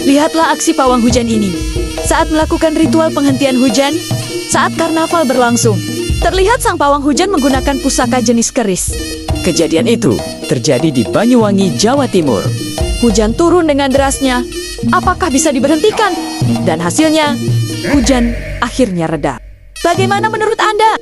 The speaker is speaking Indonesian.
Lihatlah aksi pawang hujan ini. Saat melakukan ritual penghentian hujan, saat karnaval berlangsung, terlihat sang pawang hujan menggunakan pusaka jenis keris. Kejadian itu terjadi di Banyuwangi, Jawa Timur. Hujan turun dengan derasnya. Apakah bisa diberhentikan? Dan hasilnya, hujan akhirnya reda. Bagaimana menurut Anda?